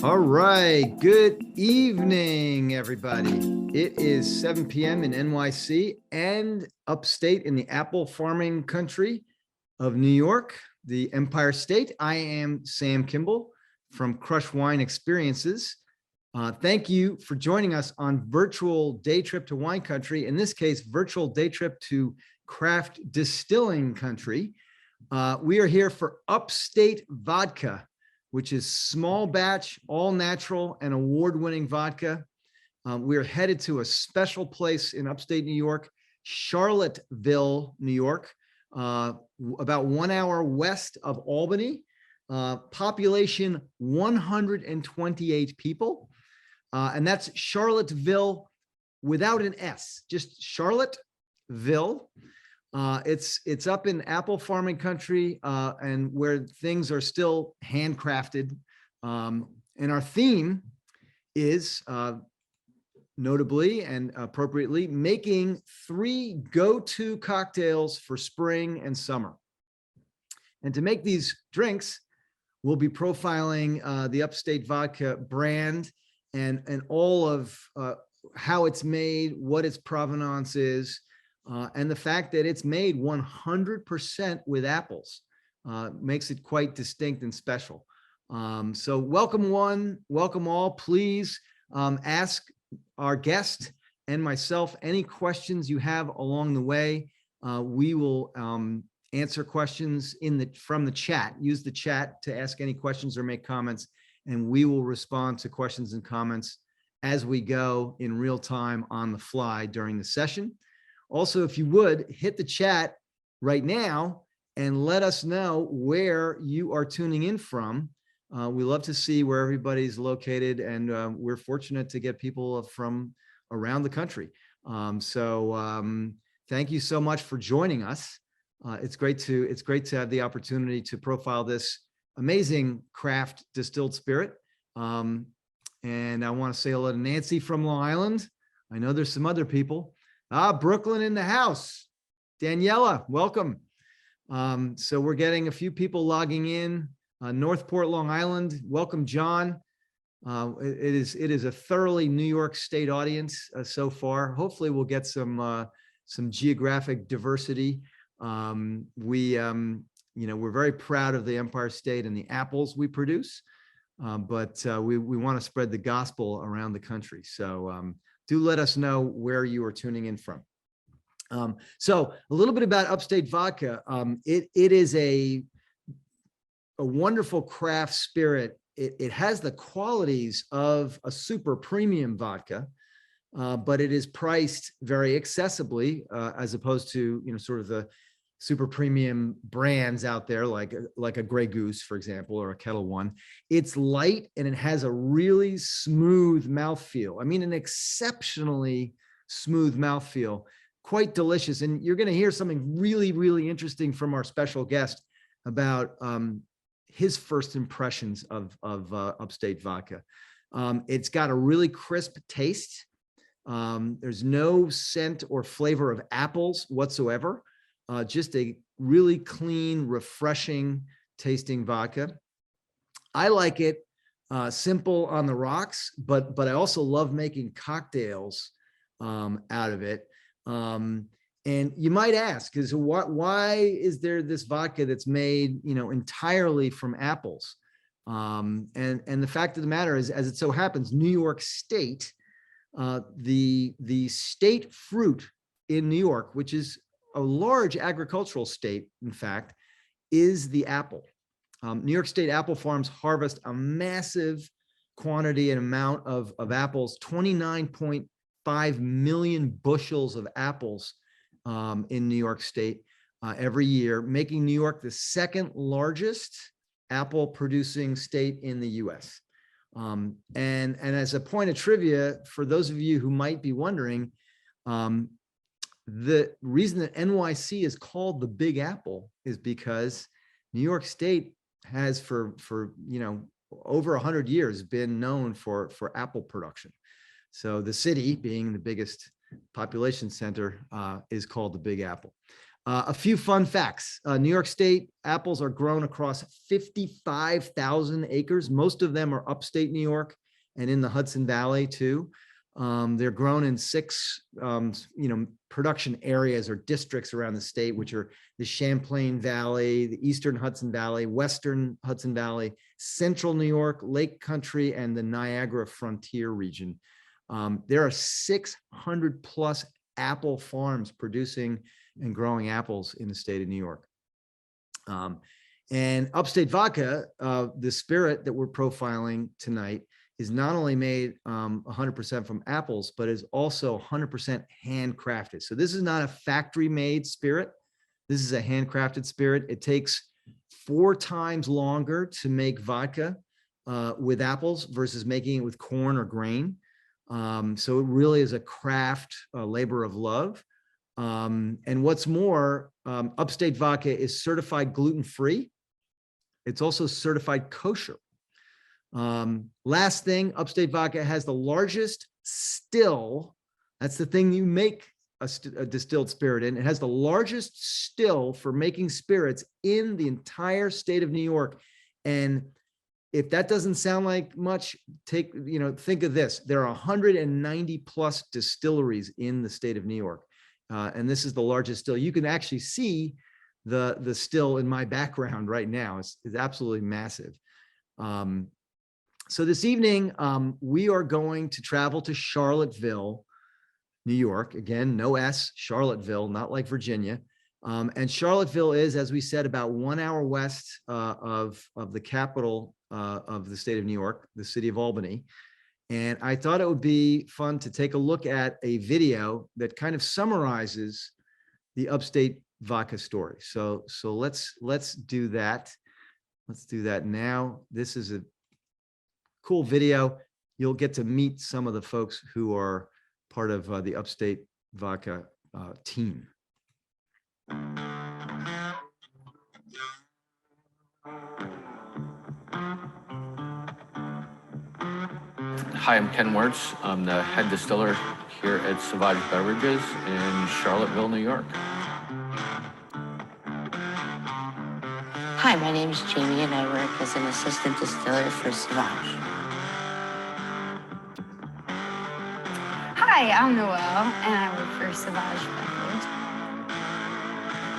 All right. Good evening, everybody. It is 7 p.m. in NYC and upstate in the apple farming country of New York, the Empire State. I am Sam Kimball from Crush Wine Experiences. Thank you for joining us on virtual day trip to wine country. In this case, virtual day trip to craft distilling country. We are here for Upstate Vodka, which is small batch, all natural and award-winning vodka. We're headed to a special place in upstate New York, Charlottesville, New York, about 1 hour west of Albany. Population 128 people. And that's Charlottesville without an S, just Charlottesville. It's up in apple farming country and where things are still handcrafted. And our theme is notably and appropriately making 3 go-to cocktails for spring and summer. And to make these drinks, we'll be profiling the Upstate Vodka brand and all of how it's made, what its provenance is, and the fact that it's made 100% with apples makes it quite distinct and special. So welcome one, welcome all. Please ask our guest and myself any questions you have along the way. We will answer questions from the chat. Use the chat to ask any questions or make comments, and we will respond to questions and comments as we go in real time on the fly during the session. Also, if you would, hit the chat right now and let us know where you are tuning in from. We love to see where everybody's located, and we're fortunate to get people from around the country. Thank you so much for joining us. It's great to have the opportunity to profile this amazing craft distilled spirit. And I want to say hello to Nancy from Long Island. I know there's some other people. Brooklyn in the house. Daniela, welcome. So we're getting a few people logging in. Northport, Long Island. Welcome, John. It is a thoroughly New York State audience so far. Hopefully we'll get some geographic diversity. We're very proud of the Empire State and the apples we produce, but we want to spread the gospel around the country. So do let us know where you are tuning in from. So a little bit about Upstate Vodka. It is a wonderful craft spirit. It has the qualities of a super premium vodka, but it is priced very accessibly as opposed to sort of the super premium brands out there like a Grey Goose, for example, or a Kettle One. It's light and it has a really smooth mouthfeel. I mean, an exceptionally smooth mouthfeel, quite delicious. And you're going to hear something really, really interesting from our special guest about his first impressions of Upstate Vodka. It's got a really crisp taste. There's no scent or flavor of apples whatsoever. Just a really clean, refreshing tasting vodka. I like it simple on the rocks, but I also love making cocktails out of it. And you might ask, why is there this vodka that's made entirely from apples? And the fact of the matter is, as it so happens, New York State, the state fruit in New York, which is a large agricultural state, in fact, is the apple. New York State apple farms harvest a massive quantity and amount of apples, 29.5 million bushels of apples in New York State every year, making New York the second largest apple producing state in the US. And as a point of trivia, for those of you who might be wondering, the reason that NYC is called the Big Apple is because New York State has for over 100 years been known for apple production. So the city, being the biggest population center, is called the Big Apple. A few fun facts. New York State apples are grown across 55,000 acres. Most of them are upstate New York and in the Hudson Valley too. They're grown in 6, production areas or districts around the state, which are the Champlain Valley, the Eastern Hudson Valley, Western Hudson Valley, Central New York, Lake Country, and the Niagara Frontier region. There are 600 plus apple farms producing and growing apples in the state of New York. And Upstate Vodka, the spirit that we're profiling tonight, is not only made 100% from apples, but is also 100% handcrafted. So this is not a factory-made spirit. This is a handcrafted spirit. It takes 4 times longer to make vodka with apples versus making it with corn or grain. So it really is a craft, a labor of love. And what's more, Upstate Vodka is certified gluten-free. It's also certified kosher. Last thing, Upstate Vodka has the largest still. That's the thing you make a distilled spirit in. It has the largest still for making spirits in the entire state of New York. And if that doesn't sound like much, think of this. There are 190 plus distilleries in the state of New York. And this is the largest still. You can actually see the still in my background right now. It's absolutely massive. So this evening, we are going to travel to Charlottesville, New York. Again, no S, Charlottesville, not like Virginia. And Charlottesville is, as we said, about 1 hour west of the capital of the state of New York, the city of Albany. And I thought it would be fun to take a look at a video that kind of summarizes the Upstate Vodka story. So let's do that. Let's do that now. This is a cool video. You'll get to meet some of the folks who are part of the Upstate Vodka team. Hi, I'm Ken Wertz. I'm the head distiller here at Sauvage Beverages in Charlottesville, New York. Hi, my name is Jamie and I work as an assistant distiller for Sauvage. Hi, I'm Noelle and I work for Sauvage Beverages.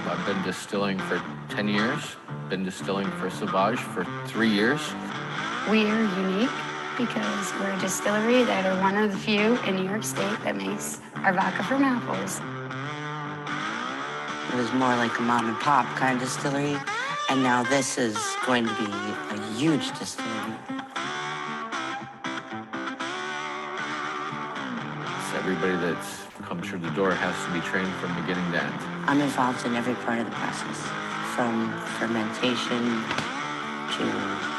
I've been distilling for 10 years, been distilling for Sauvage for 3 years. We are unique because we're a distillery that are one of the few in New York State that makes our vodka from apples. It was more like a mom and pop kind of distillery, and now this is going to be a huge distillery. Everybody that's comes through the door has to be trained from beginning to end. I'm involved in every part of the process, from fermentation to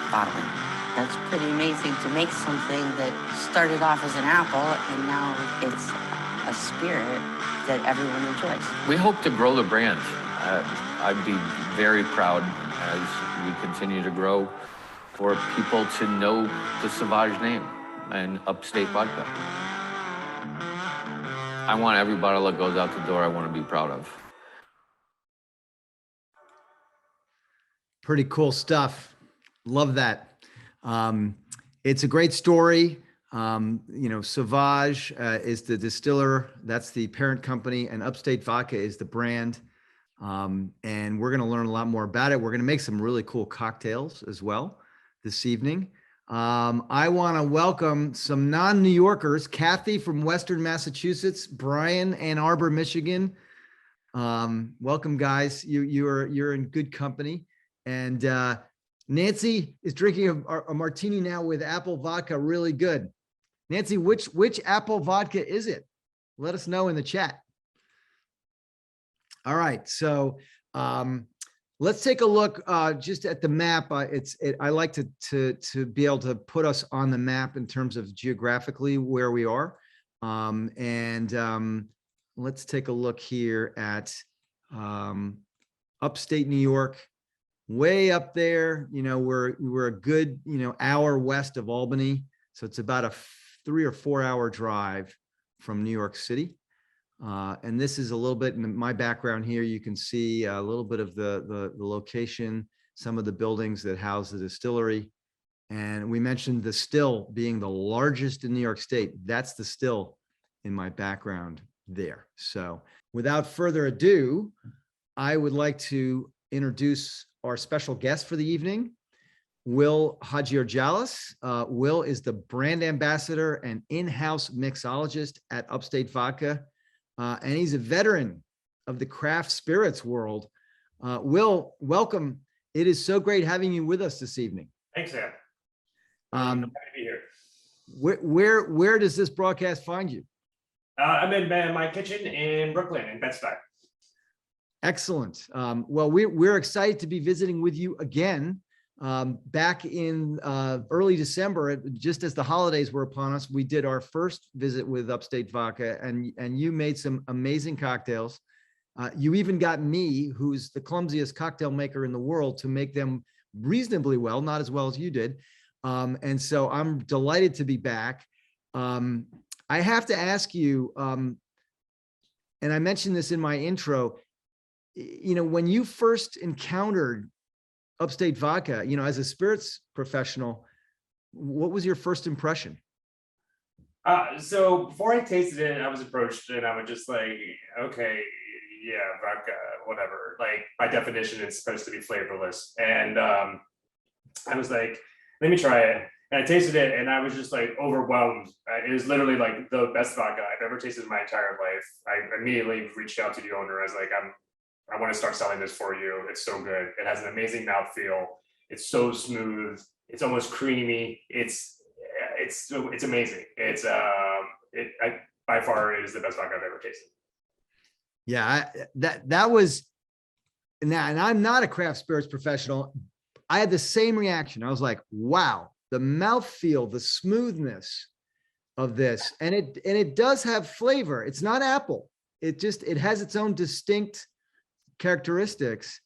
bottling. That's pretty amazing to make something that started off as an apple and now it's a spirit that everyone enjoys. We hope to grow the brand. I'd be very proud as we continue to grow for people to know the Sauvage name and Upstate Vodka. I want every bottle that goes out the door I want to be proud of. Pretty cool stuff. Love that. It's a great story. Sauvage is the distiller. That's the parent company, and Upstate Vodka is the brand. And we're going to learn a lot more about it. We're going to make some really cool cocktails as well this evening. I want to welcome some non-New Yorkers, Kathy from Western Massachusetts, Brian, Ann Arbor, Michigan. Welcome, guys. You're in good company. And Nancy is drinking a martini now with apple vodka. Really good. Nancy, which apple vodka is it? Let us know in the chat. All right. So let's take a look just at the map. I like to be able to put us on the map in terms of geographically where we are. Let's take a look here at upstate New York. Way up there, we're a good, hour west of Albany. So it's about a 3 or 4 hour drive from New York City. And this is a little bit in my background here. You can see a little bit of the location, some of the buildings that house the distillery. And we mentioned the still being the largest in New York State. That's the still in my background there. So without further ado, I would like to introduce our special guest for the evening, Will Hadjigeorgalis. Will is the brand ambassador and in-house mixologist at Upstate Vodka. And he's a veteran of the craft spirits world. Will, welcome. It is so great having you with us this evening. Thanks, Sam. I'm happy to be here. Where does this broadcast find you? I'm in my kitchen in Brooklyn, in Bed-Stuy. Excellent. Well, we're excited to be visiting with you again. Back in early December, just as the holidays were upon us, we did our first visit with Upstate Vodka, and you made some amazing cocktails. You even got me, who's the clumsiest cocktail maker in the world, to make them reasonably well, not as well as you did. And so I'm delighted to be back. I have to ask you, and I mentioned this in my intro, when you first encountered Upstate Vodka, as a spirits professional, what was your first impression? So before I tasted it, I was approached and I was just like, okay, yeah, vodka, whatever. Like by definition, it's supposed to be flavorless. And I was like, let me try it. And I tasted it and I was just like overwhelmed. It was literally like the best vodka I've ever tasted in my entire life. I immediately reached out to the owner. I was like, I want to start selling this for you. It's so good. It has an amazing mouthfeel. It's so smooth. It's almost creamy. It's amazing. It's by far it is the best vodka I've ever tasted. Yeah, that was now, and I'm not a craft spirits professional. I had the same reaction. I was like, wow, the mouthfeel, the smoothness of this, and it does have flavor. It's not apple. It has its own distinct characteristics.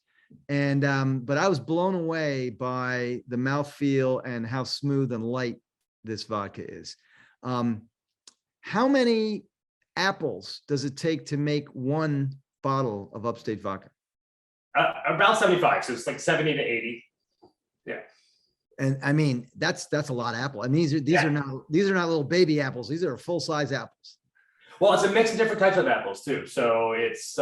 And but I was blown away by the mouthfeel and how smooth and light this vodka is. How many apples does it take to make one bottle of Upstate Vodka? About 75. So it's like 70 to 80. Yeah. And I mean, that's a lot of apple. And these are not little baby apples. These are full-size apples. Well, it's a mix of different types of apples too. So it's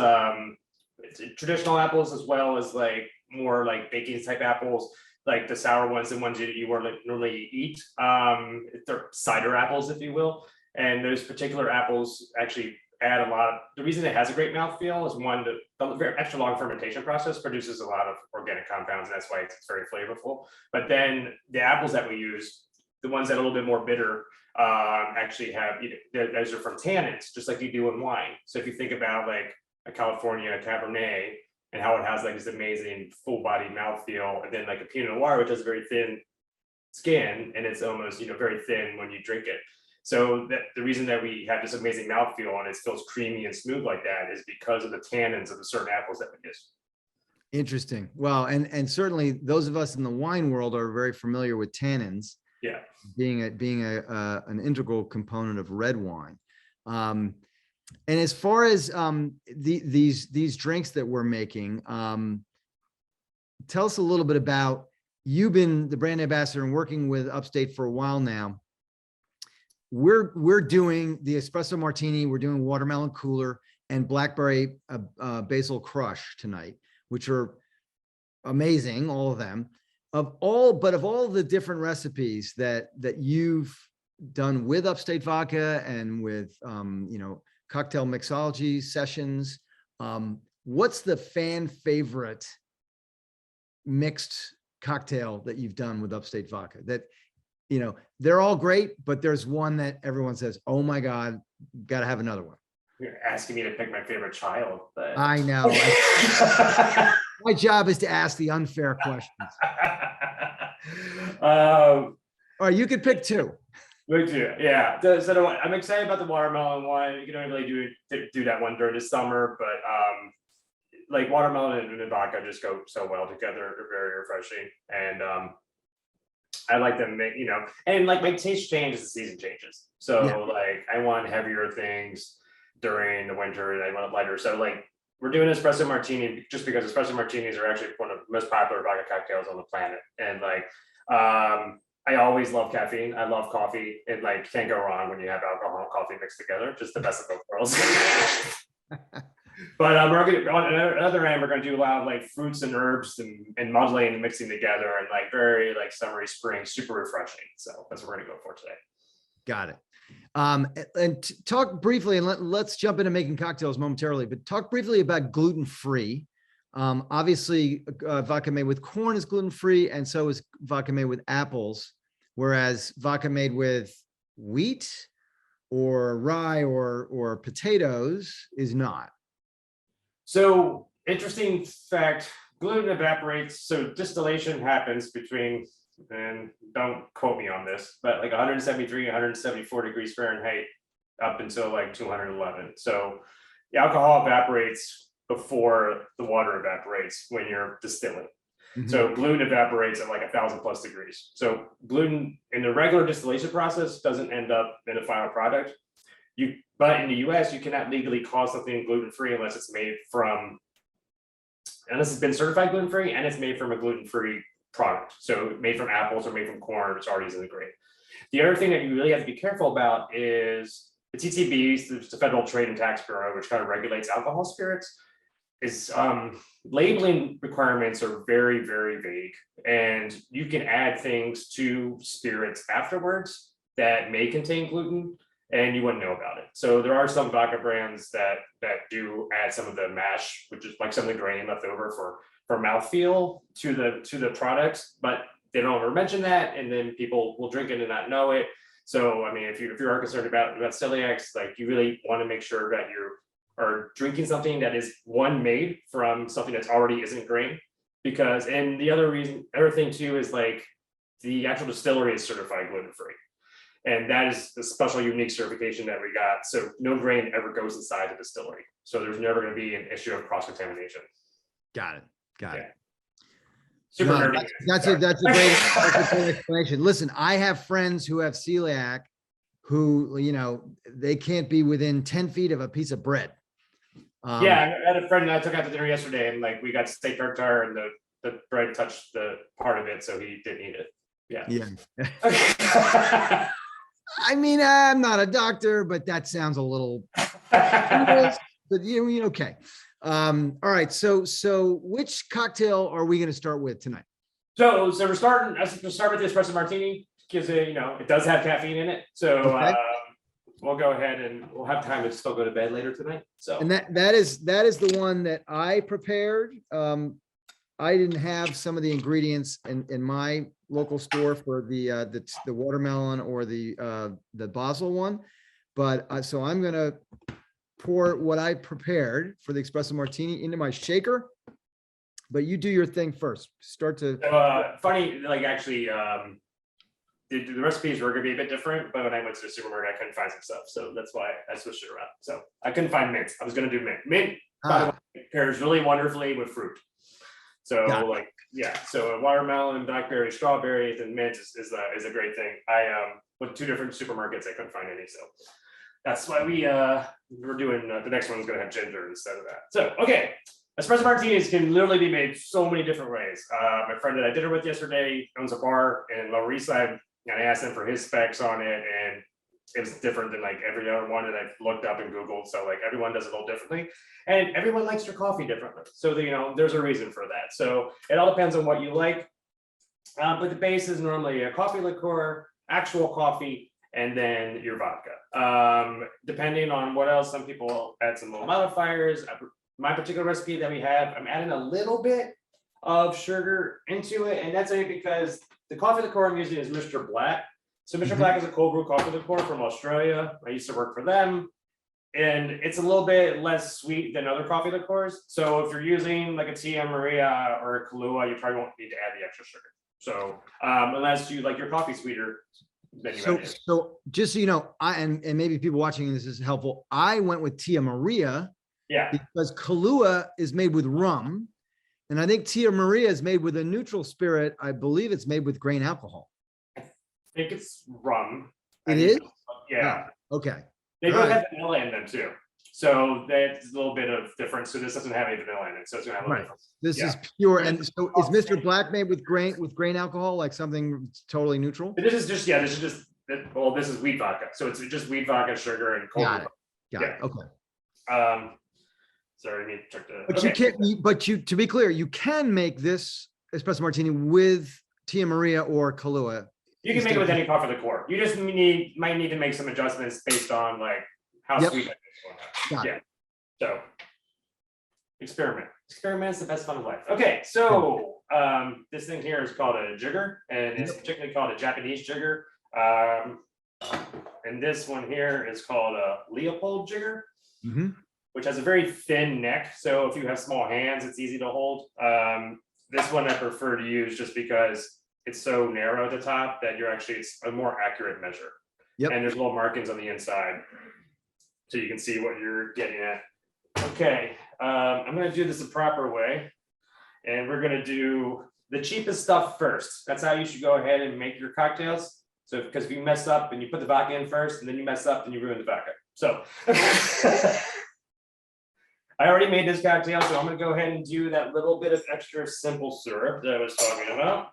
traditional apples as well as like more like baking type apples, like the sour ones, the ones you normally eat. They're cider apples, if you will. And those particular apples actually add a lot of, the reason it has a great mouthfeel is one, the very extra long fermentation process produces a lot of organic compounds, and that's why it's very flavorful. But then the apples that we use, the ones that are a little bit more bitter, actually have, those are from tannins, just like you do in wine. So if you think about like a California Cabernet and how it has like this amazing full body mouthfeel, and then like a Pinot Noir, which has a very thin skin and it's almost, very thin when you drink it. So the reason that we have this amazing mouthfeel and it feels creamy and smooth like that is because of the tannins of the certain apples that we use. Interesting. Well, and certainly those of us in the wine world are very familiar with tannins. Yeah. Being an integral component of red wine. And as far as these drinks that we're making, tell us a little bit about, you've been the brand ambassador and working with Upstate for a while now. We're doing the espresso martini, we're doing watermelon cooler and blackberry basil crush tonight, which are amazing, all of them. Of all the different recipes that you've done with Upstate Vodka and with cocktail mixology sessions, what's the fan favorite mixed cocktail that you've done with Upstate Vodka? That they're all great, but there's one that everyone says, oh my God, got to have another one. You're asking me to pick my favorite child, but I know. My job is to ask the unfair questions. All right, you could pick two. Yeah. So I'm excited about the watermelon one. You can only really do that one during the summer, but like watermelon and vodka just go so well together. They're very refreshing, and I like them, and like my taste changes as the season changes. So like I want heavier things. during the winter, they want it lighter. So like we're doing espresso martini just because espresso martinis are actually one of the most popular vodka cocktails on the planet. And like, I always love caffeine. I love coffee. It like can't go wrong when you have alcohol and coffee mixed together. Just the best of both worlds. But we're gonna on another end, we're gonna do a lot of like fruits and herbs and muddling and mixing together and like very like summery spring, super refreshing. So that's what we're gonna go for today. Got it. And talk briefly, and let's jump into making cocktails momentarily, but talk briefly about gluten-free. Obviously, vodka made with corn is gluten-free, and so is vodka made with apples, whereas vodka made with wheat or rye or potatoes is not. So interesting fact, gluten evaporates. So distillation happens between, and don't quote me on this, but like 173, 174 degrees Fahrenheit up until like 211. So the alcohol evaporates before the water evaporates when you're distilling. So gluten evaporates at like 1,000+ degrees. So gluten in the regular distillation process doesn't end up in a final product. But in the US, you cannot legally call something gluten-free unless it's made from, unless it's been certified gluten-free and it's made from a gluten-free product. So made from apples or made from corn, which already is in the grain. The other thing that you really have to be careful about is the TTBs, the Federal Trade and Tax Bureau, which kind of regulates alcohol spirits, is labeling requirements are very, very vague. And you can add things to spirits afterwards that may contain gluten, and you wouldn't know about it. So there are some vodka brands that do add some of the mash, which is like some of the grain left over for mouthfeel to the product, but they don't ever mention that, and then people will drink it and not know it. So I mean, if you are concerned about celiacs, like you really want to make sure that you are drinking something that is made from something that's already isn't grain, because and the other thing too is like the actual distillery is certified gluten-free. And that is the special unique certification that we got. So no grain ever goes inside the distillery. So there's never going to be an issue of cross-contamination. Got it. Got it. Super No, nerdy. that's a great explanation. Listen, I have friends who have celiac who, you know, they can't be within 10 feet of a piece of bread. Yeah, I had a friend that I took out to dinner yesterday, and like we got steak tartare, and the bread touched the part of it, so he didn't eat it. Yeah. I mean, I'm not a doctor, but that sounds a little, but you okay. All right. So which cocktail are we going to start with tonight? So we're starting. We'll start with the espresso martini because it does have caffeine in it. So okay. We'll go ahead and we'll have time to still go to bed later tonight. So and that is the one that I prepared. I didn't have some of the ingredients in my local store for the watermelon or the basil one, but so I'm gonna pour what I prepared for the espresso martini into my shaker. But you do your thing first. Start to. Funny, like actually, the recipes were gonna be a bit different, but when I went to the supermarket, I couldn't find some stuff, so that's why I switched it around. So I couldn't find mint. I was gonna do mint. Mint, by the way, pairs really wonderfully with fruit. So so watermelon, blackberry, strawberries, and mint is a great thing. I went to 2 different supermarkets, I couldn't find any, so that's why we're doing the next one's gonna have ginger instead of that. So okay, espresso martinis can literally be made so many different ways. My friend that I did it with yesterday owns a bar in Lower East Side, and I asked him for his specs on it, and it was different than like every other one that I've looked up and Googled. So like everyone does it a little differently, and everyone likes their coffee differently. So there's a reason for that. So it all depends on what you like. But the base is normally a coffee liqueur, actual coffee, and then your vodka. Depending on what else, some people add some little modifiers. My particular recipe that we have, I'm adding a little bit of sugar into it, and that's only because the coffee liqueur I'm using is Mr. Black. So Mr. Black is a cold brew coffee liqueur from Australia. I used to work for them, and it's a little bit less sweet than other coffee liqueurs. So if you're using like a Tia Maria or a Kahlua, you probably won't need to add the extra sugar. So unless you like your coffee sweeter, then you add it. So just so you know, and maybe people watching this is helpful. I went with Tia Maria, because Kahlua is made with rum, and I think Tia Maria is made with a neutral spirit. I believe it's made with grain alcohol. I think it's rum. It is? Yeah. Oh, okay. They both have vanilla in them too. So that's a little bit of difference. So this doesn't have any vanilla in it, so it's gonna have a little Right. difference. This Yeah. is pure. And so is Mr. Black made with grain alcohol, like something totally neutral? But this is just, yeah, this is just, well, this is wheat vodka. So it's just wheat vodka, sugar, and cold. Got it. Got it. Yeah. Okay. Sorry, I need to check the. But okay. you can't, but to be clear, you can make this espresso martini with Tia Maria or Kahlua. You can make it with any coffee liqueur. You just might need to make some adjustments based on like how Yep. sweet that is. Got Yeah. So experiment's the best fun of life. Okay, so this thing here is called a jigger, and it's particularly called a Japanese jigger. And this one here is called a Leopold jigger, which has a very thin neck. So if you have small hands, it's easy to hold. This one I prefer to use just because it's so narrow at the top that it's a more accurate measure. Yep. And there's little markings on the inside, so you can see what you're getting at. Okay, I'm gonna do this the proper way, and we're gonna do the cheapest stuff first. That's how you should go ahead and make your cocktails. So, because if you mess up and you put the vodka in first, and then you mess up, then you ruin the vodka. So, I already made this cocktail, so I'm gonna go ahead and do that little bit of extra simple syrup that I was talking about.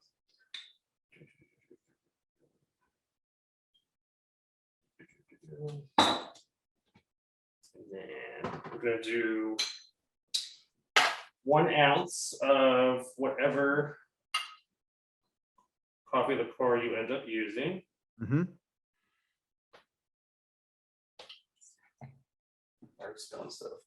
And then we're gonna do 1 ounce of whatever coffee liqueur you end up using. Start spelling stuff.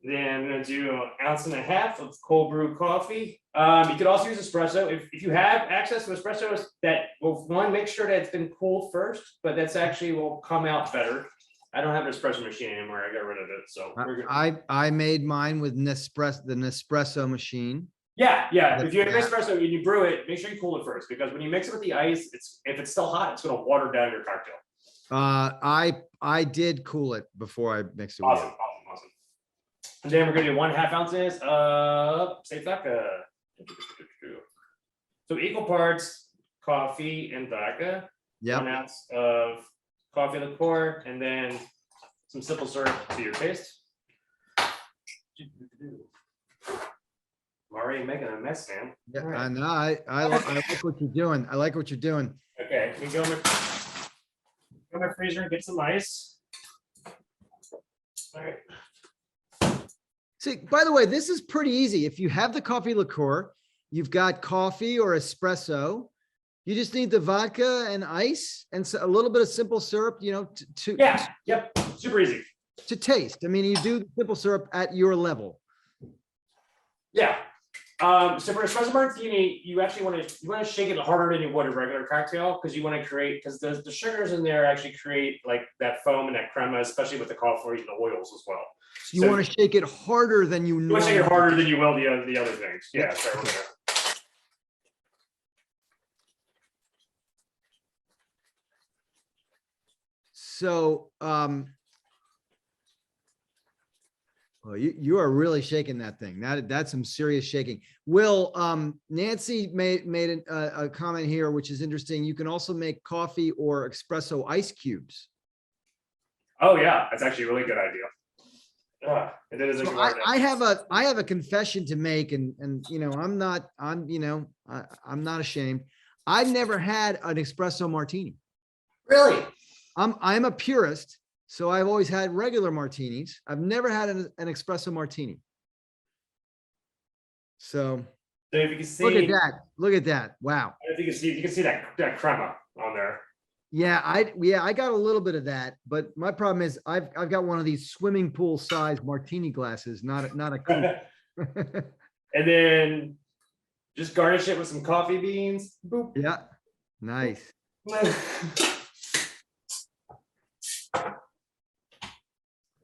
Then I'm gonna do 1.5 ounces of cold brew coffee. You could also use espresso if you have access to espresso. That will make sure that it's been cooled first, but that's actually will come out better. I don't have an espresso machine anymore. I got rid of it, so we're good. I made mine with the Nespresso machine. Yeah. If you have espresso and you brew it, make sure you cool it first, because when you mix it with the ice, if it's still hot, it's going to water down your cocktail. I did cool it before I mixed it. Awesome. And then we're going to do 1/2 ounces of Upstate Vodka. So equal parts coffee and vodka. Yeah. 1 ounce of coffee liqueur, and then some simple syrup to your taste. I'm already making a mess, man. Yeah, All right. I know. I like what you're doing. I like what you're doing. Okay, we go in my freezer and get some ice. All right. See, by the way, this is pretty easy. If you have the coffee liqueur, you've got coffee or espresso. You just need the vodka and ice and a little bit of simple syrup, Yep, super easy. To taste. I mean, you do the simple syrup at your level. Yeah. So for espresso martini, you actually want to shake it harder than you would a regular cocktail, because you want to create, because the sugars in there actually create like that foam and that crema, especially with the coffee and the oils as well. You want to shake it harder than you want to shake it harder than you will the other things. Yeah. Sorry, So, well, you are really shaking that thing. That's some serious shaking. Will, Nancy made a comment here, which is interesting. You can also make coffee or espresso ice cubes. Oh yeah, that's actually a really good idea. It is. So I have a confession to make, and I'm not ashamed. I've never had an espresso martini. Really? I'm a purist, so I've always had regular martinis. I've never had an espresso martini. So if you can see, look at that. Wow. If you can see that crema on there. Yeah, I got a little bit of that, but my problem is I've got one of these swimming pool size martini glasses, not a coupe. And then just garnish it with some coffee beans. Boop. Yeah, nice.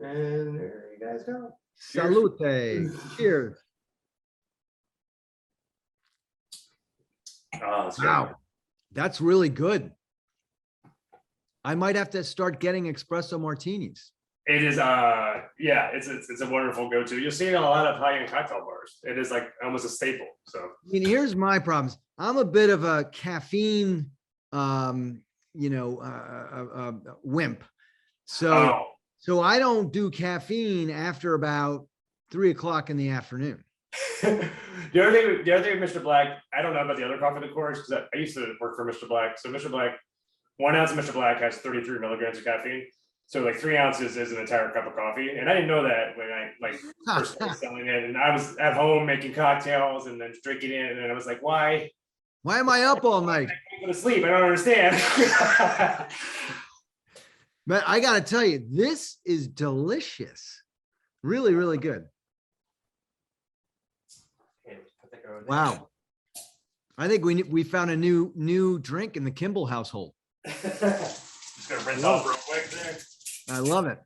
And there you guys go. Salute. Cheers. Oh, Wow, that's really good. I might have to start getting espresso martinis. It is, it's a wonderful go-to. You'll see it in a lot of high-end cocktail bars. It is like almost a staple. So I mean, here's my problems. I'm a bit of a caffeine wimp. So, Oh. so I don't do caffeine after about 3 o'clock in the afternoon. The other thing with Mr. Black, I don't know about the other coffee liqueurs because I used to work for Mr. Black. So Mr. Black, 1 ounce of Mr. Black has 33 milligrams of caffeine. So like 3 ounces is an entire cup of coffee. And I didn't know that when I first started selling it. And I was at home making cocktails and then drinking it. And then I was like, why am I up all night? I can't go to sleep. I don't understand. But I got to tell you, this is delicious. Really, really good. Wow. I think we found a new drink in the Kimball household. Just gonna rinse off real quick there. I love it.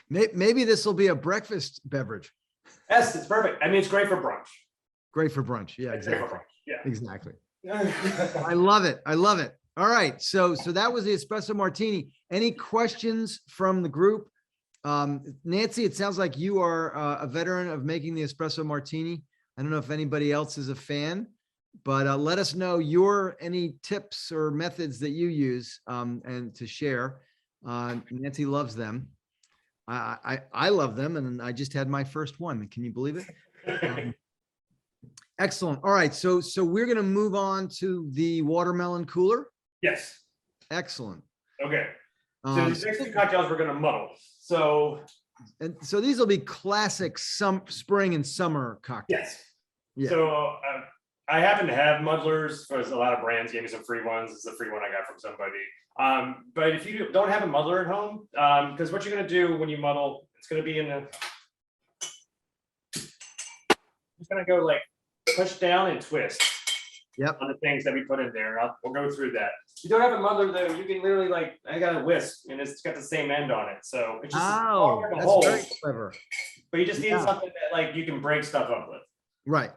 Maybe this will be a breakfast beverage. Yes, it's perfect. I mean, it's great for brunch. Great for brunch. Yeah, exactly. Yeah. Exactly. I love it. I love it. All right. So that was the espresso martini. Any questions from the group? Nancy, it sounds like you are a veteran of making the espresso martini. I don't know if anybody else is a fan, but let us know any tips or methods that you use and to share. Nancy loves them. I love them, and I just had my first one. Can you believe it? Excellent. All right, so we're going to move on to the watermelon cooler. Yes. Excellent. Okay. So these next two cocktails we're going to muddle. So these will be classic spring and summer cocktails. Yes. Yeah. So I happen to have muddlers because a lot of brands gave me some free ones. This is a free one I got from somebody. But if you don't have a muddler at home, because what you're going to do when you muddle, it's going to be it's going to go like push down and twist. Yep. On the things that we put in there. We'll go through that. If you don't have a muddler though, you can literally I got a whisk and it's got the same end on it. So it's just that's very clever. But you just need something that you can break stuff up with. Right.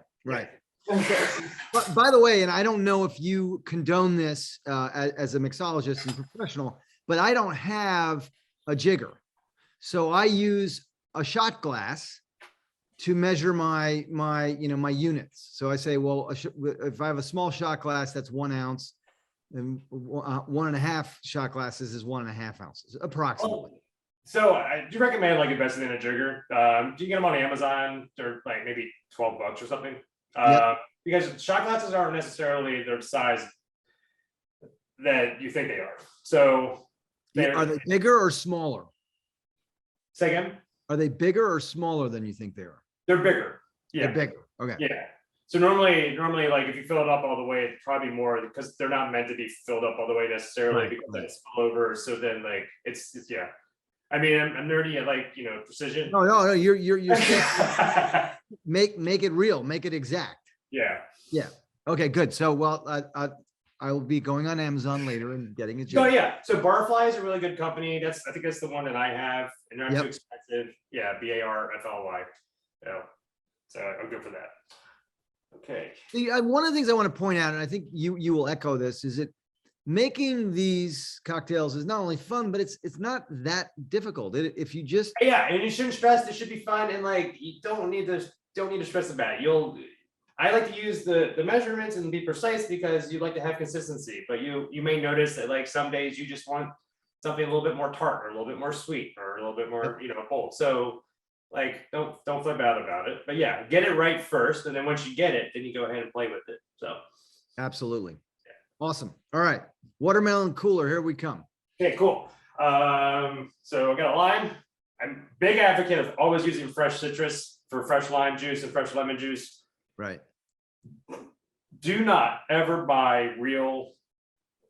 But by the way, and I don't know if you condone this as a mixologist and professional, but I don't have a jigger. So I use a shot glass to measure my units. So I say, well, if I have a small shot glass, that's 1 ounce, and 1.5 shot glasses is 1.5 ounces, approximately. So I do recommend investing in a jigger. You can get them on Amazon. They're maybe $12 or something. Because shot glasses aren't necessarily the size that you think they are. So are they bigger or smaller? Say again? Are they bigger or smaller than you think they are? They're bigger. Yeah. They're bigger. Okay. Yeah. So normally, if you fill it up all the way, it's probably more because they're not meant to be filled up all the way necessarily because then it's spill over. So then it's yeah. I mean, I'm nerdy at precision. No. You're make it real, make it exact. Yeah. Yeah. Okay, good. So I will be going on Amazon later and getting a jigger. Oh yeah. So Barfly is a really good company. I think that's the one that I have, and they're not too expensive. Yeah, Barfly. Yeah. So I'm good for that. Okay. One of the things I want to point out, and I think you will echo this, is that making these cocktails is not only fun, but it's not that difficult. If you just and you shouldn't stress. It should be fun, and you don't need to stress about it. I like to use the measurements and be precise because you like to have consistency. But you may notice that some days you just want something a little bit more tart or a little bit more sweet or a little bit more bold. So don't flip out about it. But yeah, get it right first, and then once you get it, then you go ahead and play with it. So absolutely. Awesome. All right. Watermelon cooler. Here we come. Okay, cool. So I got a lime. I'm a big advocate of always using fresh citrus for fresh lime juice and fresh lemon juice. Right. Do not ever buy real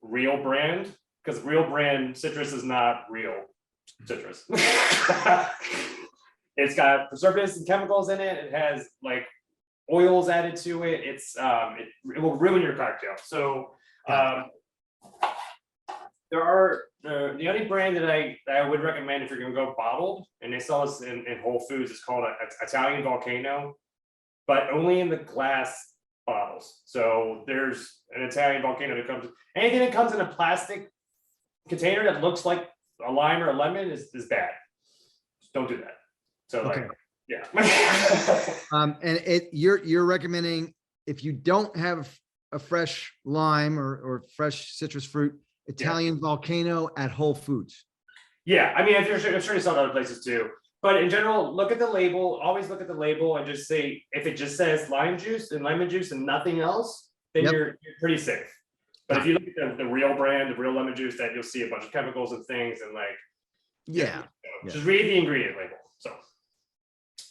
brand, because real brand citrus is not real citrus. It's got preservatives and chemicals in it. It has oils added to it. It will ruin your cocktail. So there are the only brand that I would recommend if you're going to go bottled, and they sell this in Whole Foods, is called Italian Volcano, but only in the glass bottles. So there's an Italian Volcano that anything that comes in a plastic container that looks like a lime or a lemon is bad. Just don't do that. So okay. Yeah. And you're recommending, if you don't have a fresh lime or fresh citrus fruit, Italian Volcano at Whole Foods. Yeah, I mean, I'm sure you saw it other places too. But in general, look at the label. Always look at the label and just say if it just says lime juice and lemon juice and nothing else, then you're pretty safe. But if you look at the real brand, the real lemon juice, that you'll see a bunch of chemicals and things and like just read the ingredient label.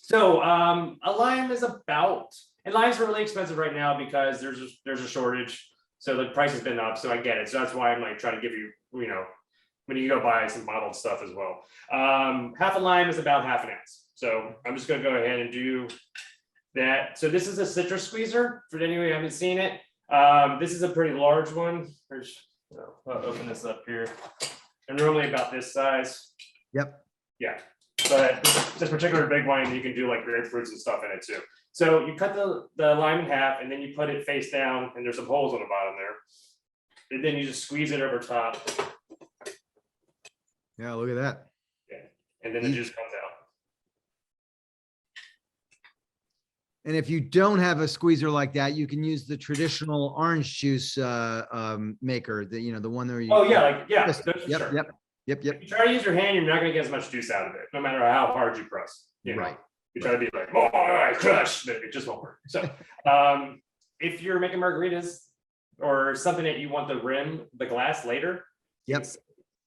So a lime is about, and limes are really expensive right now because there's a shortage. So the price has been up. So I get it. So that's why I'm like trying to give you, when you go buy some bottled stuff as well. Half a lime is about half an ounce. So I'm just going to go ahead and do that. So this is a citrus squeezer for anyone who haven't seen it. This is a pretty large one. I'll open this up here. They're normally about this size. Yep. Yeah. But this particular big one, you can do like grapefruits and stuff in it too. So you cut the lime in half and then you put it face down and there's some holes on the bottom there. And then you just squeeze it over top. Yeah, look at that. Yeah. And then the juice comes out. And if you don't have a squeezer like that, you can use the traditional orange juice maker, the one that you. Oh yeah, Yep. If you try to use your hand, you're not going to get as much juice out of it, no matter how hard you press. Right. You try to be like, oh, all right, crush, but it just won't work. So, if you're making margaritas or something that you want the glass later. Yep.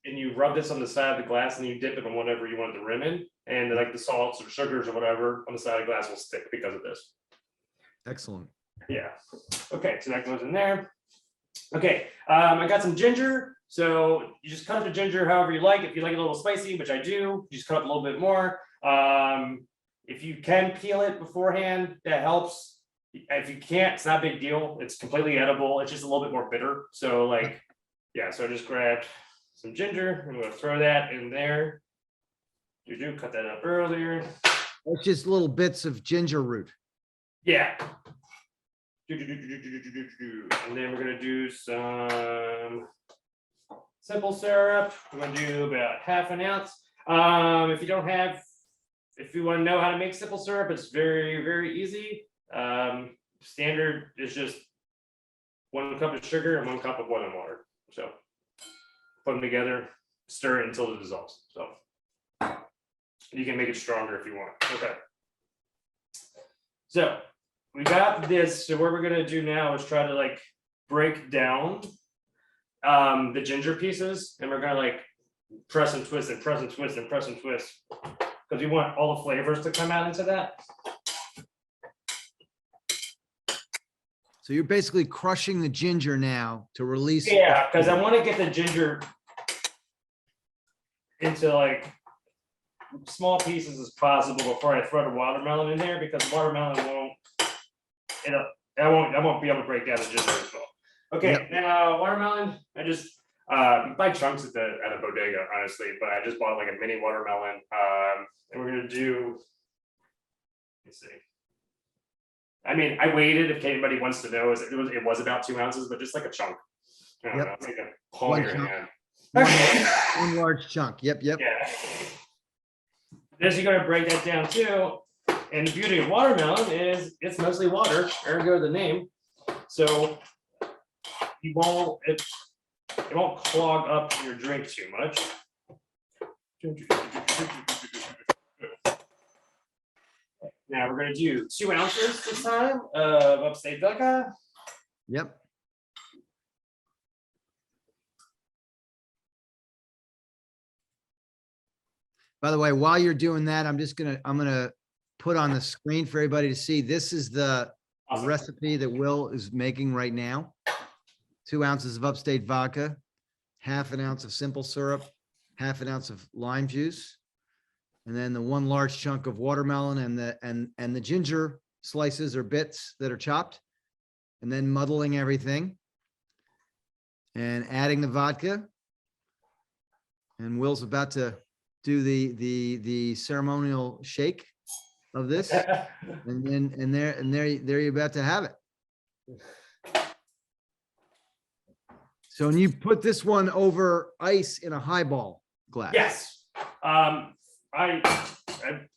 And you rub this on the side of the glass and you dip it in whatever you want the rim in, and like the salts or sugars or whatever on the side of the glass will stick because of this. Excellent. Yeah. Okay, so that goes in there. Okay, I got some ginger. So you just cut up the ginger however you like. If you like it a little spicy, which I do, you just cut up a little bit more. If you can peel it beforehand, that helps. If you can't, it's not a big deal. It's completely edible. It's just a little bit more bitter. So so I just grabbed some ginger. I'm going to throw that in there. You cut that up earlier. It's just little bits of ginger root. Yeah. And then we're going to do some simple syrup. I'm going to do about half an ounce. If you want to know how to make simple syrup, it's very, very easy. Standard is just 1 cup of sugar and 1 cup of boiling water. So put them together, stir it until it dissolves. So you can make it stronger if you want. Okay. So we got this. So what we're going to do now is try to break down the ginger pieces, and we're going to press and twist and press and twist and press and twist, because we want all the flavors to come out into that. So you're basically crushing the ginger now to release. Yeah, because I want to get the ginger into small pieces as possible before I throw the watermelon in there, because watermelon I won't be able to break down the ginger as well. Okay, yep. Now watermelon, I just buy chunks at a bodega, honestly, but I just bought a mini watermelon. And we're gonna do, let's see. I mean, I waited if anybody wants to know. It was about 2 ounces, but just a chunk. I don't know, it's like a palm of your hand. One large chunk. Yep. Yeah. As you're gonna break that down too. And the beauty of watermelon is it's mostly water, ergo the name. So it won't clog up your drink too much. Now we're going to do 2 ounces this time of Upstate Vodka. Yep. By the way, while you're doing that, I'm gonna put on the screen for everybody to see. This is the recipe that Will is making right now. 2 ounces of Upstate Vodka, half an ounce of simple syrup, half an ounce of lime juice, and then the 1 large chunk of watermelon and the ginger slices or bits that are chopped, and then muddling everything and adding the vodka. And Will's about to do the ceremonial shake of this, and there you're about to have it. So, and you put this one over ice in a highball glass. Yes. I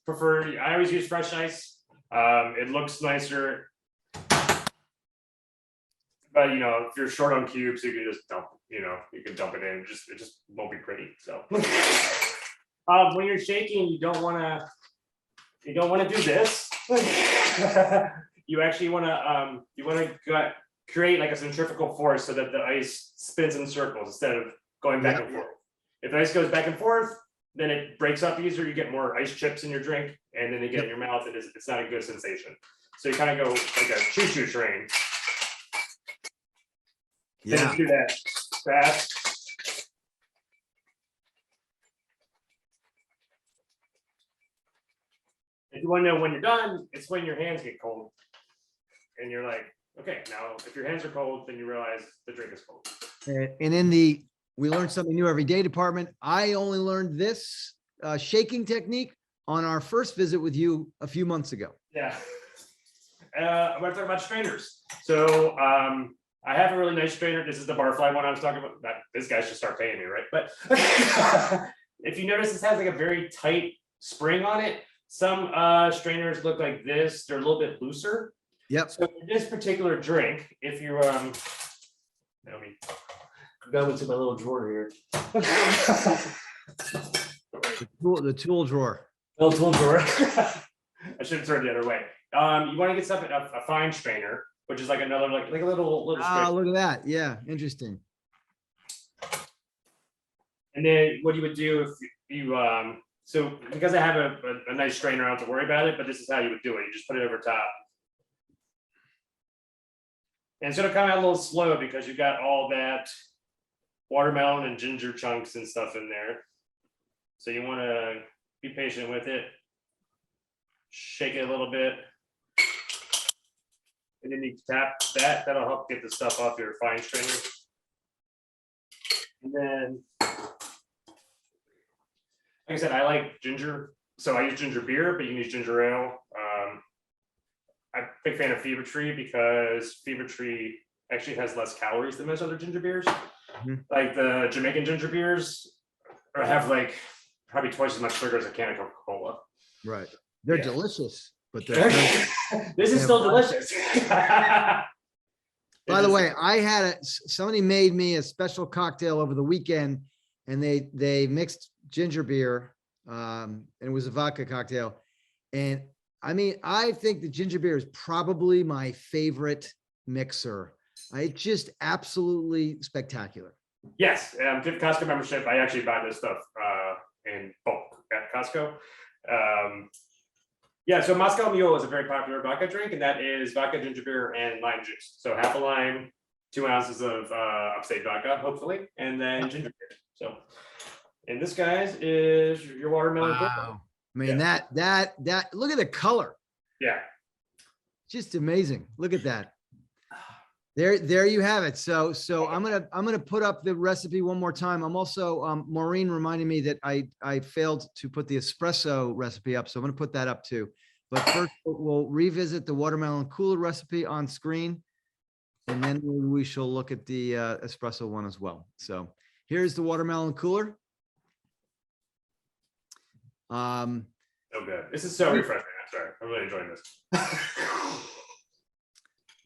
prefer, I always use fresh ice. It looks nicer. But if you're short on cubes, you can just dump, you can dump it in. It just won't be pretty. So when you're shaking, you don't want to do this. You actually want to create like a centrifugal force so that the ice spins in circles instead of going back and forth. If the ice goes back and forth, then it breaks up easier. You get more ice chips in your drink, and then they get in your mouth. It's not a good sensation. So you kind of go like a choo-choo train. Yeah. Then you do that fast. If you want to know when you're done, it's when your hands get cold. And you're like, okay, now if your hands are cold, then you realize the drink is cold. And in the we learn something new every day department, I only learned this shaking technique on our first visit with you a few months ago. Yeah. I'm going to talk about strainers. So I have a really nice strainer. This is the Barfly one I was talking about. This guy should start paying me, right? But if you notice, this has like a very tight spring on it. Some strainers look like this. They're a little bit looser. Yep. So in this particular drink, if you let me go into my little drawer here. The tool drawer. Little tool drawer. I should have turned the other way. You want to get something a fine strainer, which is like another like a little strainer. Look at that. Yeah, interesting. And then what you would do if you so because I have a nice strainer, I don't have to worry about it, but this is how you would do it. You just put it over top. And it's gonna come out a little slow because you've got all that watermelon and ginger chunks and stuff in there. So you want to be patient with it. Shake it a little bit. And then you tap that. That'll help get the stuff off your fine strainer. And then, like I said, I like ginger. So I use ginger beer, but you can use ginger ale. I'm a big fan of Fever Tree because Fever Tree actually has less calories than most other ginger beers. Mm-hmm. Like the Jamaican ginger beers have like probably twice as much sugar as a can of Coca-Cola. Right. They're delicious, but they're this is still delicious. By the way, I had somebody made me a special cocktail over the weekend, and they mixed ginger beer, and it was a vodka cocktail. And I mean, I think the ginger beer is probably my favorite mixer. It's just absolutely spectacular. Yes, give Costco membership. I actually buy this stuff in bulk at Costco. Yeah, so Moscow Mule is a very popular vodka drink, and that is vodka, ginger beer, and lime juice. So half a lime, 2 ounces of Upstate Vodka, hopefully, and then ginger beer. So, and this, guys, is your watermelon. Wow. I mean, that look at the color. Yeah. Just amazing. Look at that. There you have it. So I'm gonna put up the recipe one more time. I'm also Maureen reminded me that I failed to put the espresso recipe up, so I'm gonna put that up too. But first we'll revisit the watermelon cooler recipe on screen, and then we shall look at the espresso one as well. So here's the watermelon cooler. So good. This is so refreshing. I'm sorry. I'm really enjoying this.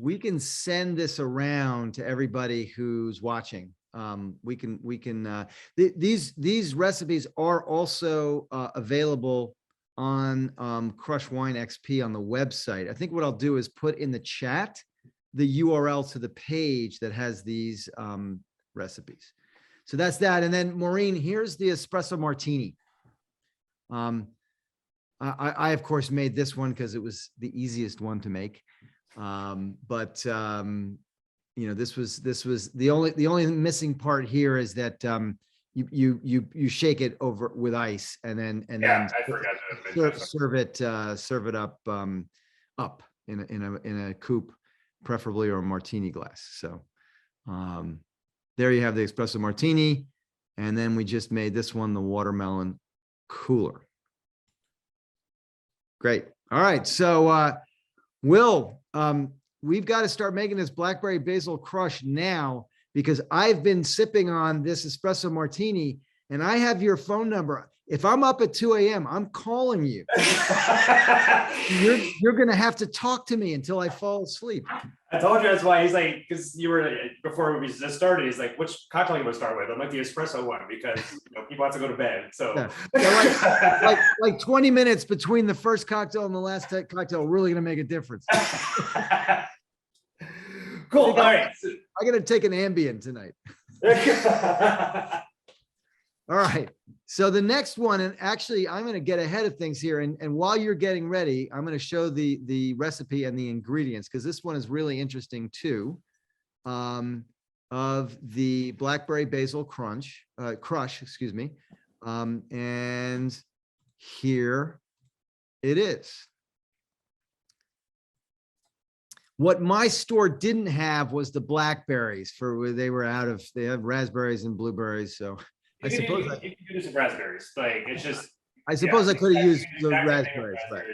We can send this around to everybody who's watching. These recipes are also available on Crush Wine XP on the website. I think what I'll do is put in the chat the URL to the page that has these recipes. So that's that. And then Maureen, here's the espresso martini. I of course made this one because it was the easiest one to make. But you know, this was the only missing part here is that you shake it over with ice and then I forgot to serve it up in a coupe, preferably, or a martini glass. So there you have the espresso martini, and then we just made this one the watermelon cooler. Great. All right, so Will, we've got to start making this blackberry basil crush now, because I've been sipping on this espresso martini and I have your phone number. If I'm up at 2 a.m., I'm calling you. You're going to have to talk to me until I fall asleep. I told you that's why he's like, because you were before we just started. He's like, which cocktail you want to start with? I'm like the espresso one because people have to go to bed. So like 20 minutes between the first cocktail and the last cocktail really going to make a difference. Cool. All right. I got to take an Ambien tonight. All right. So the next one, and actually I'm going to get ahead of things here. And while you're getting ready, I'm going to show the recipe and the ingredients, because this one is really interesting too, of the blackberry basil crush, excuse me. And here it is. What my store didn't have was the blackberries they have raspberries and blueberries. So I suppose you can do some raspberries. Like it's just. I suppose I could have used the exact same raspberries, but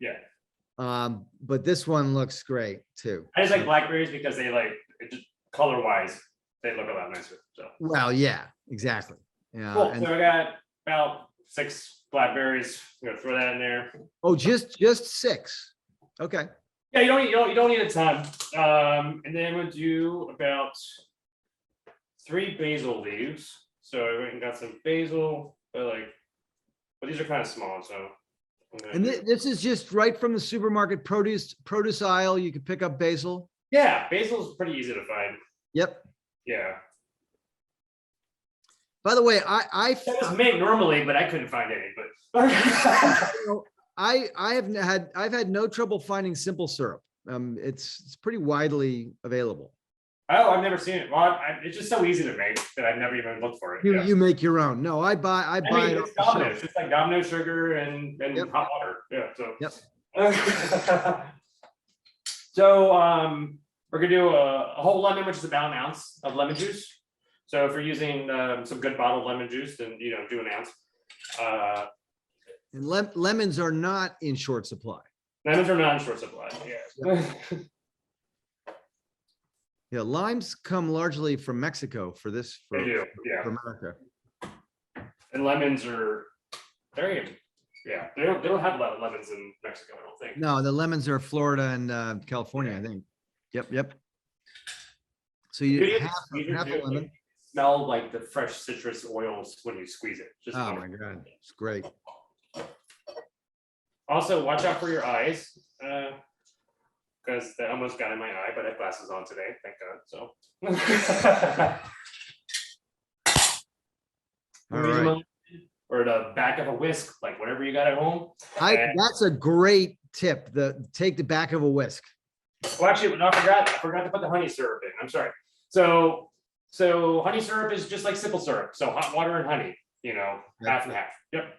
yeah. But this one looks great too. I just like blackberries because they color wise, they look a lot nicer. So. Well, yeah, exactly. Yeah. Cool. So I got about 6 blackberries. I'm gonna throw that in there. Oh, just 6. Okay. Yeah, you don't need a ton. And then we'll do about 3 basil leaves. So I went and got some basil, but these are kind of small. So. And this is just right from the supermarket produce aisle. You could pick up basil. Yeah, basil is pretty easy to find. Yep. Yeah. By the way, That was made normally, but I couldn't find any. But I've had no trouble finding simple syrup. It's pretty widely available. Oh, I've never seen it. Well, it's just so easy to make that I've never even looked for it. You make your own. No, I buy it. It's Domino's. It's just like Domino sugar and Yep. hot water. Yeah. So. Yep. So we're gonna do a whole lemon, which is about an ounce of lemon juice. So if you're using some good bottled lemon juice, then do an ounce. And lemons are not in short supply. Lemons are not in short supply. Yeah. Yep. Yeah, limes come largely from Mexico for They do. Yeah. for America. And lemons are very. Yeah, they don't have a lot of lemons in Mexico, I don't think. No, the lemons are Florida and California, I think. Yep. So you half a lemon. Smell like the fresh citrus oils when you squeeze it. Just oh my God, it's great. Also, watch out for your eyes, because that almost got in my eye, but I have glasses on today, thank God. So. All right. Or the back of a whisk, like whatever you got at home. That's a great tip. Take the back of a whisk. Well, actually, no, I forgot to put the honey syrup in. I'm sorry. So honey syrup is just like simple syrup. So hot water and honey, half and half. Yep.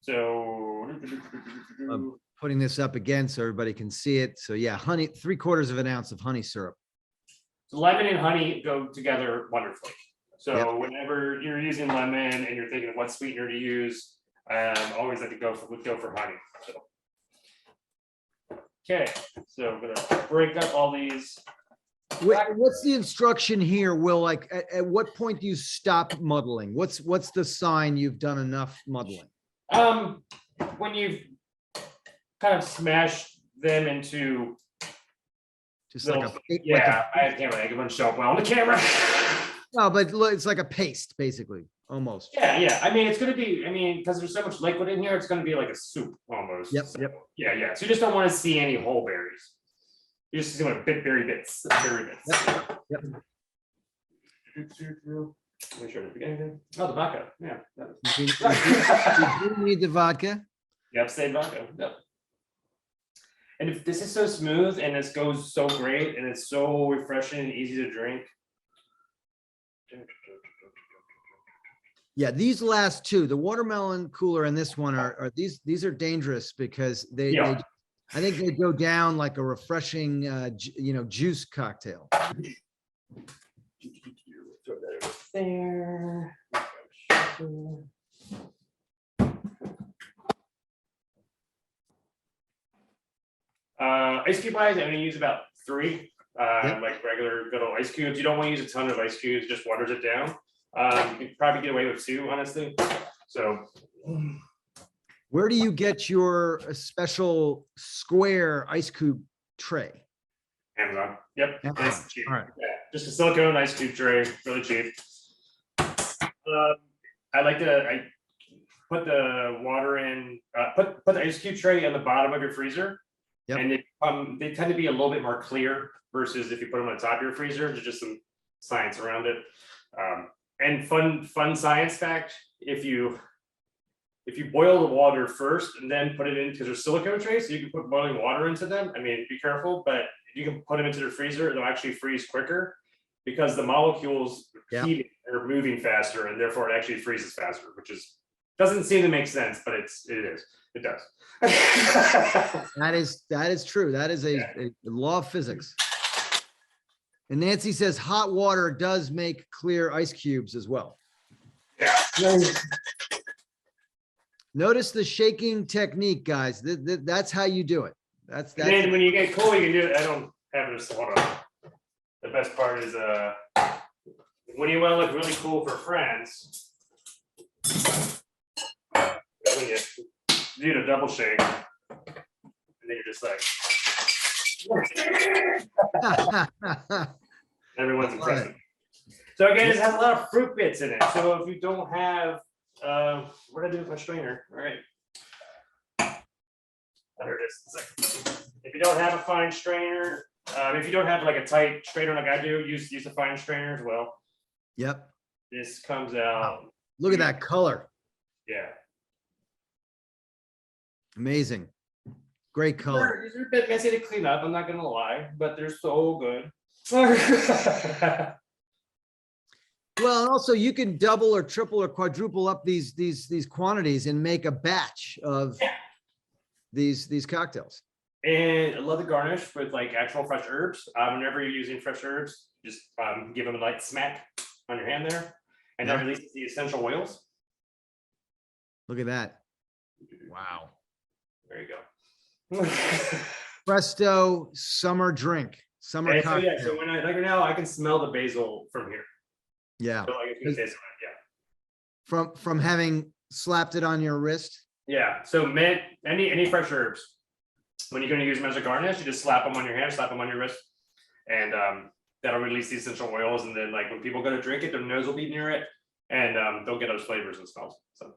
So I'm putting this up again so everybody can see it. So yeah, honey, 3/4 of an ounce of honey syrup. So lemon and honey go together wonderfully. So Yep. whenever you're using lemon and you're thinking of what sweetener to use, always like to go for honey. So. Okay, so I'm gonna break up all these. What's the instruction here, Will? Like at what point do you stop muddling? What's the sign you've done enough muddling? When you've kind of smashed them into Just little, like I can't really give show up well on the camera. No, but look, it's like a paste, basically, almost. Yeah. I mean, it's gonna be. because there's so much liquid in here, it's gonna be like a soup almost. Yep. So, yeah. So you just don't want to see any whole berries. You just want berry bits. Yep. Make sure to get anything. Oh, the vodka. Yeah. You do need the vodka. The Upstate Vodka. Yep. And if this is so smooth and this goes so great and it's so refreshing and easy to drink. Yeah, these last two, the watermelon cooler and this one are these are dangerous because they I think they go down like a refreshing juice cocktail. Throw that over there. Ice cube wise, I'm gonna use about 3, like regular good old ice cubes. You don't want to use a ton of ice cubes, just waters it down. You can probably get away with 2, honestly. So Where do you get your special square ice cube tray? Amazon. Yep. Amazon. Nice and cheap. All right. Yeah. Just a silicone ice cube tray, really cheap. I put the water in, put the ice cube tray on the bottom of your freezer. Yep. And they tend to be a little bit more clear versus if you put them on the top of your freezer. There's just some science around it. And fun science fact, if you boil the water first and then put it in, because there's silicone trays, so you can put boiling water into them. I mean, be careful, but you can put them into the freezer, they'll actually freeze quicker because the molecules heating are moving faster, and therefore it actually freezes faster, which doesn't seem to make sense, but it does. That is true. That is a law of physics. And Nancy says hot water does make clear ice cubes as well. Yeah. Notice the shaking technique, guys. That's how you do it. That's And then when you get cold, you can do it. I don't have this. Hold on. The best part is when you want to look really cool for friends, when you do the double shake, and then you're just like, everyone's impressed. So again, this has a lot of fruit bits in it. So if you don't have, what do I do with my strainer? All right. There it is. If you don't have a fine strainer, if you don't have like a tight strainer like I do, use a fine strainer as well. Yep. This comes out. Look at that color. Yeah. Amazing. Great color. These are a bit messy to clean up, I'm not gonna lie, but they're so good. Well, and also you can double or triple or quadruple up these quantities and make a batch of these cocktails. And I love the garnish with like actual fresh herbs. Whenever you're using fresh herbs, just give them a light smack on your hand there, and that releases the essential oils. Look at that. Wow. There you go. Presto summer drink. Summer And so, cocktail. yeah, so when like right now, I can smell the basil from here. Yeah. So like, it's gonna taste it, From having slapped it on your wrist. yeah. So mint, any fresh herbs. When you're going to use them as a garnish, you just slap them on your hand, slap them on your wrist, and that'll release the essential oils. And then, like when people go to drink it, their nose will be near it, and they'll get those flavors and smells. So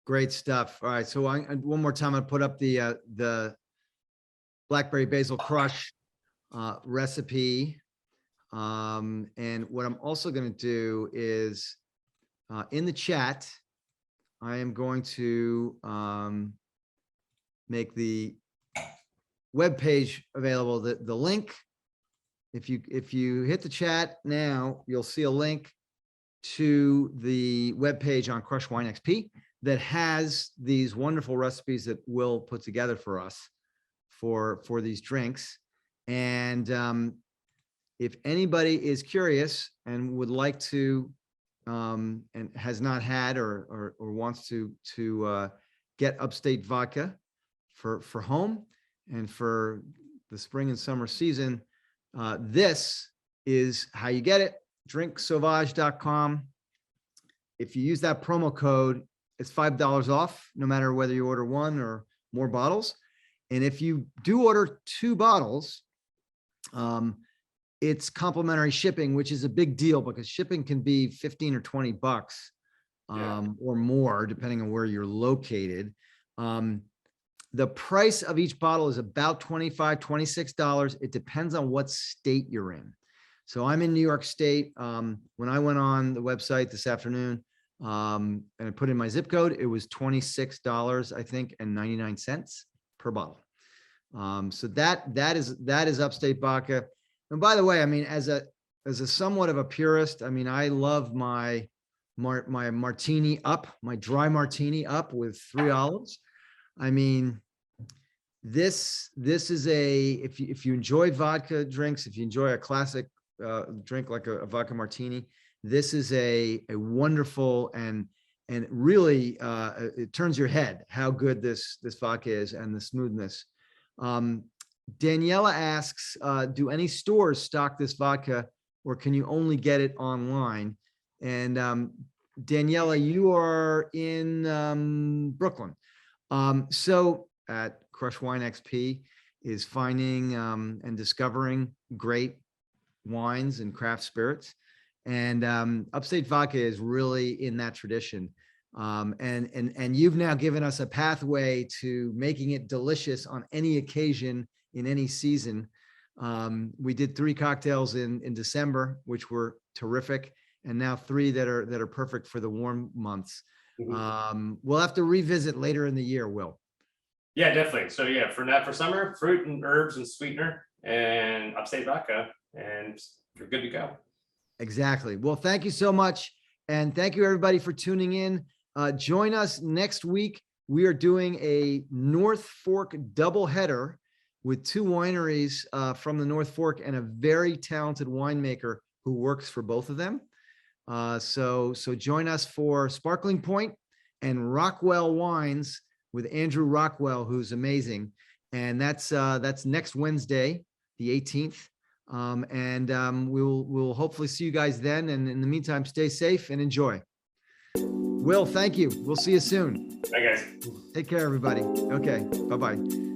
Great stuff. All right, so one more time, I put up the blackberry basil crush recipe, and what I'm also going to do is in the chat, I am going to make the web page available. The link, if you hit the chat now, you'll see a link to the web page on Crush Wine XP that has these wonderful recipes that Will put together for us for these drinks. And if anybody is curious and would like to and has not had or wants to get Upstate Vodka for home and for the spring and summer season, this is how you get it. drinksauvage.com. If you use that promo code, it's $5 off, no matter whether you order one or more bottles. And if you do order 2 bottles, it's complimentary shipping, which is a big deal because shipping can be 15 or 20 bucks or more, depending on where you're located. The price of each bottle is about $25, $26. It depends on what state you're in. So I'm in New York State. When I went on the website this afternoon and I put in my zip code, it was $26, I think, and 99 cents per bottle. So that is Upstate Vodka. And by the way, I mean, as a somewhat of a purist, I mean, I love my martini up, my dry martini up with 3 olives. I mean, this is if you enjoy vodka drinks, if you enjoy a classic drink like a vodka martini, this is a wonderful and really it turns your head how good this vodka is and the smoothness. Daniela asks, do any stores stock this vodka or can you only get it online? And Daniela, you are in Brooklyn. So at Crush Wine XP is finding and discovering great wines and craft spirits. And Upstate Vodka is really in that tradition. And you've now given us a pathway to making it delicious on any occasion in any season. We did 3 cocktails in December, which were terrific, and now 3 that are perfect for the warm months. We'll have to revisit later in the year, Will. Yeah, definitely. So yeah, for summer, fruit and herbs and sweetener and Upstate Vodka, and you're good to go. Exactly. Well, thank you so much. And thank you everybody for tuning in. Join us next week. We are doing a North Fork doubleheader with 2 wineries from the North Fork and a very talented winemaker who works for both of them. So join us for Sparkling Point and Rockwell Wines with Andrew Rockwell, who's amazing. And that's next Wednesday, the 18th. We'll hopefully see you guys then. And in the meantime, stay safe and enjoy. Will, thank you. We'll see you soon. Bye, guys. Take care, everybody. Okay. Bye-bye.